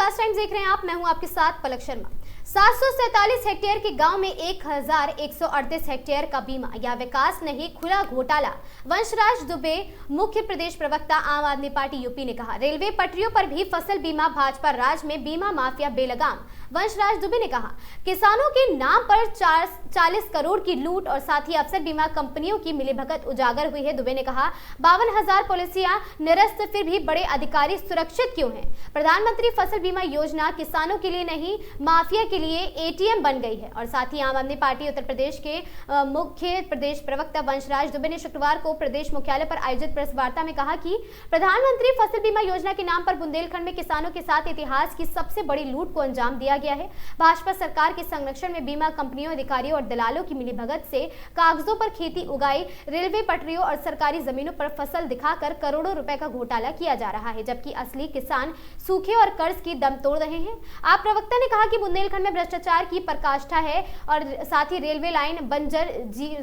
Fast times देख रहे हैं आप। मैं हूं आपके साथ पलक शर्मा। 747 हेक्टेयर के गांव में 1138 हेक्टेयर का बीमा या विकास नहीं, खुला घोटाला। वंशराज दुबे, मुख्य प्रदेश प्रवक्ता आम आदमी पार्टी यूपी ने कहा, रेलवे पटरियों पर भी फसल बीमा, भाजपा राज में बीमा माफिया बेलगाम। वंशराज दुबे ने कहा, किसानों के नाम पर 40 करोड़ की लूट और साथ ही अफसर बीमा कंपनियों की मिलीभगत उजागर हुई है। दुबे ने कहा, 52,000 पॉलिसियां निरस्त, फिर भी बड़े अधिकारी सुरक्षित क्यों हैं? प्रधानमंत्री फसल बीमा योजना किसानों के लिए नहीं, माफिया के लिए एटीएम बन गई है। और साथ ही आम आदमी पार्टी उत्तर प्रदेश के मुख्य प्रदेश प्रवक्ता वंशराज दुबे ने शुक्रवार को प्रदेश मुख्यालय पर आयोजित प्रेस वार्ता में कहा कि प्रधानमंत्री फसल बीमा योजना के नाम पर बुंदेलखंड में किसानों के साथ इतिहास की सबसे बड़ी लूट को अंजाम दिया गया है। भाजपा सरकार के संरक्षण में बीमा कंपनियों, अधिकारियों और दलालों की मिलीभगत से कागजों पर खेती उगाई, रेलवे पटरियों और सरकारी जमीनों पर फसल दिखाकर करोड़ों रुपए का घोटाला किया जा रहा है, जबकि असली किसान सूखे और कर्ज की दम तोड़ रहे हैं। आप प्रवक्ता ने कहा कि बुंदेलखंड में भ्रष्टाचार की पराकाष्ठा है और साथ ही रेलवे लाइन, बंजर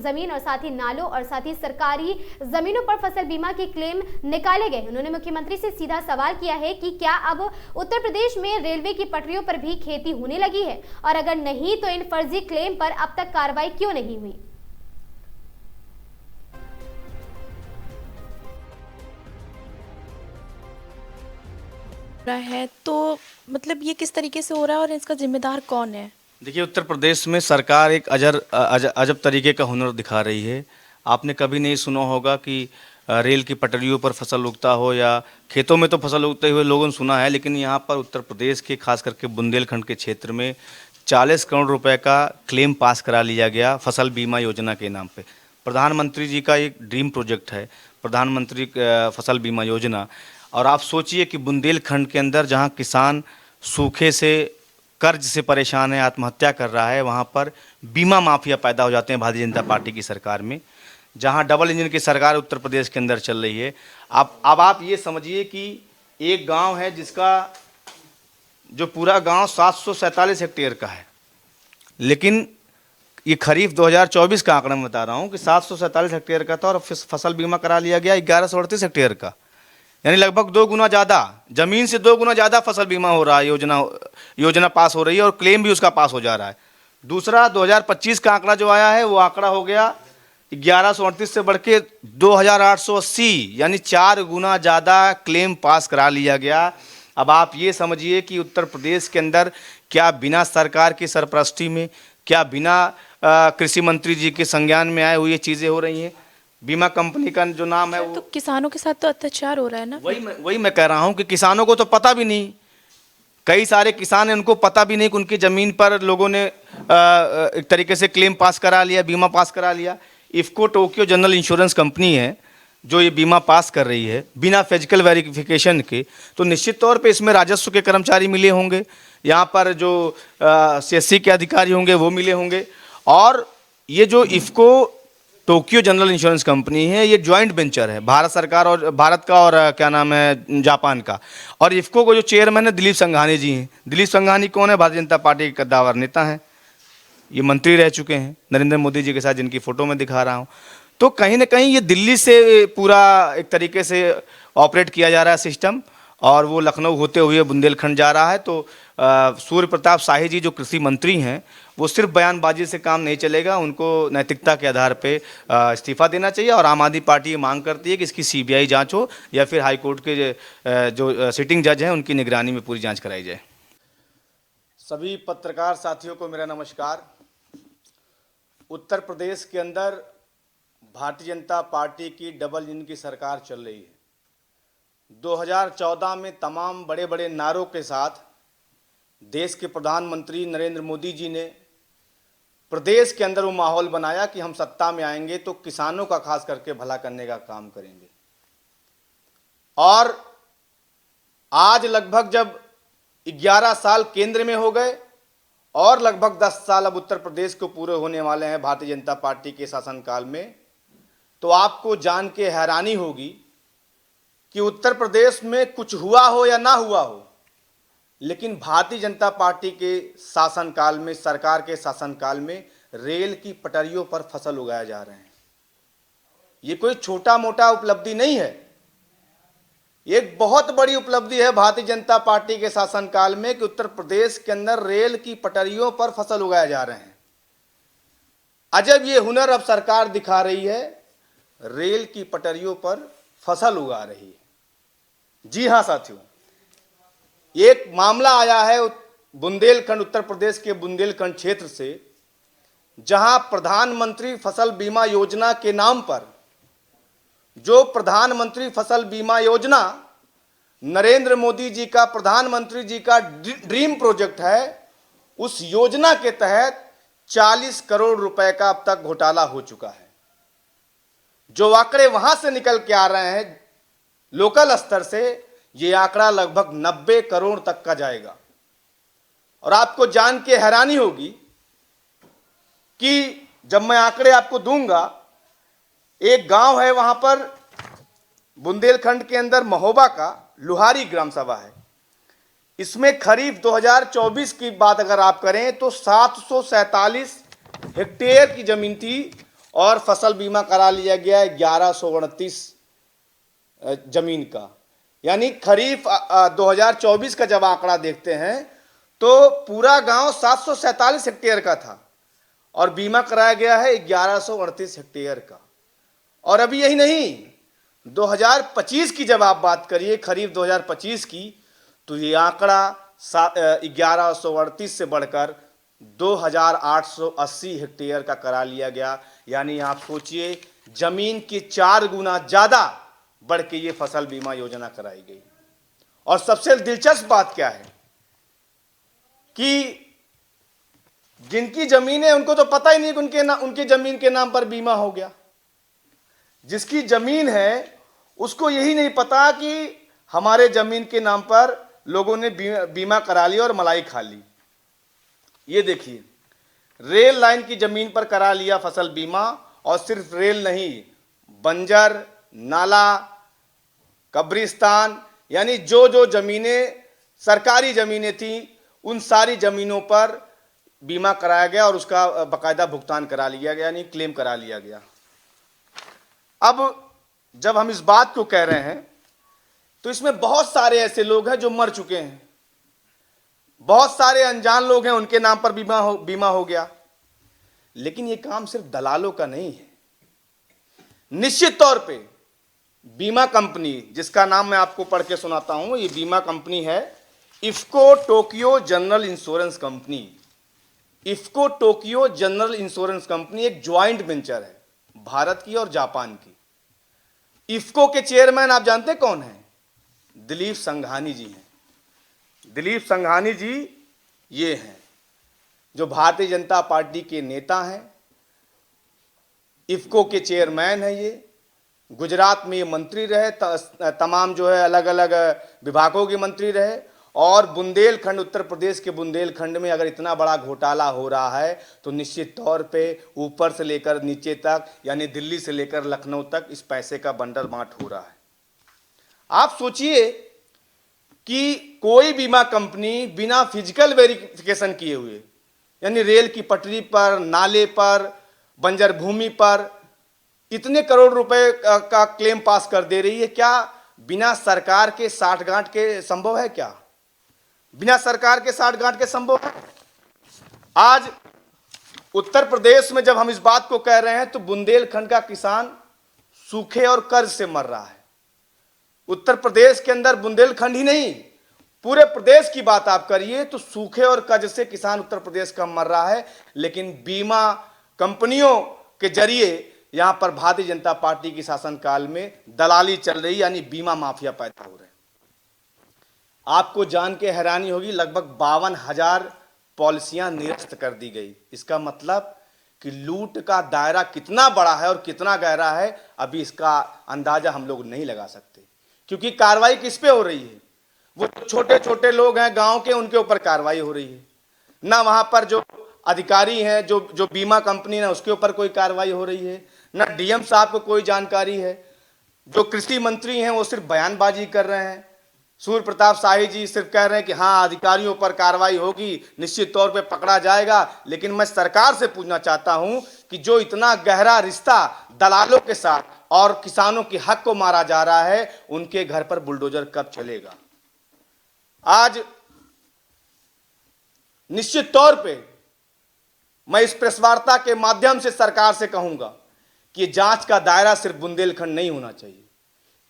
जमीन और साथ ही नालों और साथ ही सरकारी जमीनों पर फसल बीमा के क्लेम निकाले गए। उन्होंने मुख्यमंत्री से सीधा सवाल किया है कि क्या अब उत्तर प्रदेश में रेलवे की पटरियों पर भी खेती होने लगी है, और अगर नहीं तो इन फर्जी क्लेम पर अब तक कार्रवाई क्यों नहीं हुई? रहा है तो मतलब ये किस तरीके से हो रहा है और इसका जिम्मेदार कौन है? देखिए, उत्तर प्रदेश में सरकार एक अजब तरीके का हुनर दिखा रही है। आपने कभी नहीं सुना होगा कि रेल की पटरियों पर फसल उगता हो, या खेतों में तो फसल उगते हुए लोगों ने सुना है, लेकिन यहाँ पर उत्तर प्रदेश के खास करके बुंदेलखंड के क्षेत्र में 40 करोड़ रुपए का क्लेम पास करा लिया गया फसल बीमा योजना के नाम पे। प्रधानमंत्री जी का एक ड्रीम प्रोजेक्ट है प्रधानमंत्री फसल बीमा योजना। और आप सोचिए कि बुंदेलखंड के अंदर जहाँ किसान सूखे से, कर्ज से परेशान है, आत्महत्या कर रहा है, वहाँ पर बीमा माफिया पैदा हो जाते हैं भारतीय जनता पार्टी की सरकार में, जहाँ डबल इंजन की सरकार उत्तर प्रदेश के अंदर चल रही है। अब आप ये समझिए कि एक गांव है जिसका जो पूरा गांव 747 हेक्टेयर का है, लेकिन ये खरीफ 2024 का आंकड़ा मैं बता रहा हूँ कि 747 हेक्टेयर का था और फसल बीमा करा लिया गया 1138 हेक्टेयर का, यानी लगभग 2 गुना ज़्यादा, ज़मीन से 2 गुना ज़्यादा फसल बीमा हो रहा है। योजना पास हो रही है और क्लेम भी उसका पास हो जा रहा है। दूसरा, 2025 का आंकड़ा जो आया है वो आंकड़ा हो गया 1138 से बढ़ के 2880, यानी 4 गुना ज़्यादा क्लेम पास करा लिया गया। अब आप ये समझिए कि उत्तर प्रदेश के अंदर क्या बिना सरकार की सरपरस्ती में, क्या बिना कृषि मंत्री जी के संज्ञान में आए हुए ये चीज़ें हो रही हैं? बीमा कंपनी का जो नाम है वो, तो किसानों के साथ तो अत्याचार हो रहा है ना। वही मैं कह रहा हूँ कि किसानों को तो पता भी नहीं, कई सारे किसान हैं उनको पता भी नहीं कि उनकी ज़मीन पर लोगों ने एक तरीके से क्लेम पास करा लिया, बीमा पास करा लिया। IFFCO Tokyo general insurance company है जो ये बीमा पास कर रही है बिना फिजिकल वेरिफिकेशन के, तो निश्चित तौर पे इसमें राजस्व के कर्मचारी मिले होंगे, यहाँ पर जो सीएससी के अधिकारी होंगे वो मिले होंगे। और ये जो IFFCO Tokyo general insurance company है, ये जॉइंट वेंचर है भारत सरकार और भारत का और क्या नाम है जापान का। और इफ्को को जो चेयरमैन है दिलीप संघानी जी हैं। दिलीप संघानी कौन है? भारतीय जनता पार्टी के कद्दावर नेता हैं, ये मंत्री रह चुके हैं नरेंद्र मोदी जी के साथ, जिनकी फ़ोटो मैं दिखा रहा हूँ। तो कहीं ना कहीं ये दिल्ली से पूरा एक तरीके से ऑपरेट किया जा रहा है सिस्टम, और वो लखनऊ होते हुए बुंदेलखंड जा रहा है। तो सूर्य प्रताप शाही जी जो कृषि मंत्री हैं, वो सिर्फ बयानबाजी से काम नहीं चलेगा, उनको नैतिकता के आधार पे इस्तीफा देना चाहिए। और आम आदमी पार्टी ये मांग करती है कि इसकी सीबीआई जांच हो, या फिर हाई कोर्ट के जो सिटिंग जज हैं उनकी निगरानी में पूरी जांच कराई जाए। सभी पत्रकार साथियों को मेरा नमस्कार। उत्तर प्रदेश के अंदर भारतीय जनता पार्टी की डबल इंजन की सरकार चल रही है। 2014 में तमाम बड़े बड़े नारों के साथ देश के प्रधानमंत्री नरेंद्र मोदी जी ने प्रदेश के अंदर वो माहौल बनाया कि हम सत्ता में आएंगे तो किसानों का खास करके भला करने का काम करेंगे। और आज लगभग जब 11 साल केंद्र में हो गए और लगभग 10 साल अब उत्तर प्रदेश को पूरे होने वाले हैं भारतीय जनता पार्टी के शासनकाल में, तो आपको जान के हैरानी होगी कि उत्तर प्रदेश में कुछ हुआ हो या ना हुआ हो, लेकिन भारतीय जनता पार्टी के शासनकाल में, सरकार के शासनकाल में रेल की पटरियों पर फसल उगाए जा रहे हैं। ये कोई छोटा मोटा उपलब्धि नहीं है। एक बहुत बड़ी उपलब्धि है भारतीय जनता पार्टी के शासनकाल में कि उत्तर प्रदेश के अंदर रेल की पटरियों पर फसल उगाए जा रहे हैं। अजब ये हुनर अब सरकार दिखा रही है, रेल की पटरियों पर फसल उगा रही है। जी हां साथियों, एक मामला आया है बुंदेलखंड, उत्तर प्रदेश के बुंदेलखंड क्षेत्र से, जहां प्रधानमंत्री फसल बीमा योजना के नाम पर, जो प्रधानमंत्री फसल बीमा योजना नरेंद्र मोदी जी का, प्रधानमंत्री जी का ड्रीम प्रोजेक्ट है, उस योजना के तहत 40 करोड़ रुपए का अब तक घोटाला हो चुका है। जो आंकड़े वहां से निकल के आ रहे हैं लोकल स्तर से, यह आंकड़ा लगभग 90 करोड़ तक का जाएगा। और आपको जान के हैरानी होगी कि जब मैं आंकड़े आपको दूंगा, एक गांव है वहां पर बुंदेलखंड के अंदर, महोबा का लुहारी ग्राम सभा है। इसमें खरीफ 2024 की बात अगर आप करें तो 747 हेक्टेयर की जमीन थी और फसल बीमा करा लिया गया 1129 जमीन का। यानी खरीफ 2024 का जब आंकड़ा देखते हैं तो पूरा गांव 747 हेक्टेयर का था और बीमा कराया गया है 1138 हेक्टेयर का। और अभी यही नहीं, 2025 की जब आप बात करिए, खरीफ 2025 की, तो ये आंकड़ा 1138 से बढ़कर 2880 हेक्टेयर का करा लिया गया। यानी आप सोचिए, जमीन के 4 गुना ज्यादा बढ़ के ये फसल बीमा योजना कराई गई। और सबसे दिलचस्प बात क्या है कि जिनकी जमीन है उनको तो पता ही नहीं कि उनकी जमीन के नाम पर बीमा हो गया। जिसकी जमीन है उसको यही नहीं पता कि हमारे जमीन के नाम पर लोगों ने बीमा करा लिया और मलाई खा ली। ये देखिए, रेल लाइन की जमीन पर करा लिया फसल बीमा, और सिर्फ रेल नहीं, बंजर, नाला, कब्रिस्तान, यानी जो जो जमीनें सरकारी जमीनें थी, उन सारी जमीनों पर बीमा कराया गया और उसका बकायदा भुगतान करा लिया गया, यानी क्लेम करा लिया गया। अब जब हम इस बात को कह रहे हैं तो इसमें बहुत सारे ऐसे लोग हैं जो मर चुके हैं, बहुत सारे अनजान लोग हैं, उनके नाम पर बीमा हो गया। लेकिन ये काम सिर्फ दलालों का नहीं है। निश्चित तौर पे बीमा कंपनी, जिसका नाम मैं आपको पढ़ के सुनाता हूं, ये बीमा कंपनी है IFFCO Tokyo general insurance company. IFFCO Tokyo general insurance company एक ज्वाइंट वेंचर है भारत की और जापान की। इफ्को के चेयरमैन आप जानते हैं कौन है? दिलीप संघानी जी हैं। दिलीप संघानी जी ये हैं जो भारतीय जनता पार्टी के नेता हैं। इफ्को के चेयरमैन है ये। गुजरात में ये मंत्री रहे, तमाम जो है अलग अलग विभागों के मंत्री रहे। और बुंदेलखंड, उत्तर प्रदेश के बुंदेलखंड में अगर इतना बड़ा घोटाला हो रहा है तो निश्चित तौर पे ऊपर से लेकर नीचे तक, यानी दिल्ली से लेकर लखनऊ तक इस पैसे का बंडल बांट हो रहा है। आप सोचिए कि कोई बीमा कंपनी बिना फिजिकल वेरिफिकेशन किए हुए, यानी रेल की पटरी पर, नाले पर, बंजर भूमि पर इतने करोड़ रुपए का क्लेम पास कर दे रही है। क्या बिना सरकार के साठगांठ के संभव है? क्या बिना सरकार के साठगांठ के संभव है? आज उत्तर प्रदेश में जब हम इस बात को कह रहे हैं तो बुंदेलखंड का किसान सूखे और कर्ज से मर रहा है। उत्तर प्रदेश के अंदर बुंदेलखंड ही नहीं, पूरे प्रदेश की बात आप करिए तो सूखे और कर्ज से किसान उत्तर प्रदेश का मर रहा है। लेकिन बीमा कंपनियों के जरिए यहां पर भारतीय जनता पार्टी की शासनकाल में दलाली चल रही, यानी बीमा माफिया पैदा हो रहे हैं। आपको जान के हैरानी होगी, लगभग 52,000 पॉलिसियां निरस्त कर दी गई। इसका मतलब कि लूट का दायरा कितना बड़ा है और कितना गहरा है, अभी इसका अंदाजा हम लोग नहीं लगा सकते। क्योंकि कार्रवाई किस पे हो रही है? वो छोटे छोटे लोग हैं गांव के, उनके ऊपर कार्रवाई हो रही है ना। वहां पर जो अधिकारी हैं, जो बीमा कंपनी है, उसके ऊपर कोई कार्रवाई हो रही है ना। डीएम साहब को कोई जानकारी है। जो कृषि मंत्री हैं वो सिर्फ बयानबाजी कर रहे हैं। सूर्य प्रताप शाही जी सिर्फ कह रहे हैं कि हाँ अधिकारियों पर कार्रवाई होगी, निश्चित तौर पे पकड़ा जाएगा। लेकिन मैं सरकार से पूछना चाहता हूं कि जो इतना गहरा रिश्ता दलालों के साथ और किसानों के हक को मारा जा रहा है, उनके घर पर बुलडोजर कब चलेगा। आज निश्चित तौर पे मैं इस प्रेस वार्ता के माध्यम से सरकार से कहूंगा कि जांच का दायरा सिर्फ बुंदेलखंड नहीं होना चाहिए,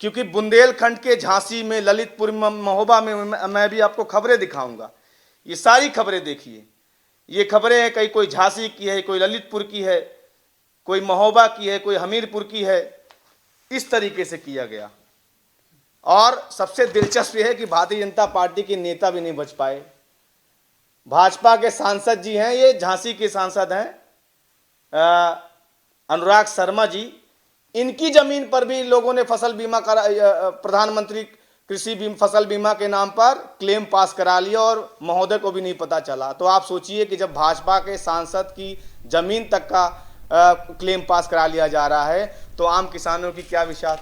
क्योंकि बुंदेलखंड के झांसी में, ललितपुर में, महोबा में मैं भी आपको खबरें दिखाऊंगा। ये सारी खबरें देखिए, ये खबरें हैं, कहीं कोई झांसी की है, कोई ललितपुर की है, कोई महोबा की है, कोई हमीरपुर की है। इस तरीके से किया गया। और सबसे दिलचस्प यह है कि भारतीय जनता पार्टी के नेता भी नहीं बच पाए। भाजपा के सांसद जी हैं, ये झांसी के सांसद हैं अनुराग शर्मा जी, इनकी जमीन पर भी लोगों ने फसल बीमा करा, प्रधानमंत्री कृषि फसल बीमा के नाम पर क्लेम पास करा लिया और महोदय को भी नहीं पता चला। तो आप सोचिए कि जब भाजपा के सांसद की जमीन तक का क्लेम पास करा लिया जा रहा है, तो आम किसानों की क्या विषाद।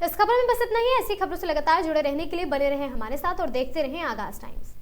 इस खबर में बस इतना ही। ऐसी खबरों से लगातार जुड़े रहने के लिए बने रहें हमारे साथ और देखते रहें आगाज टाइम्स।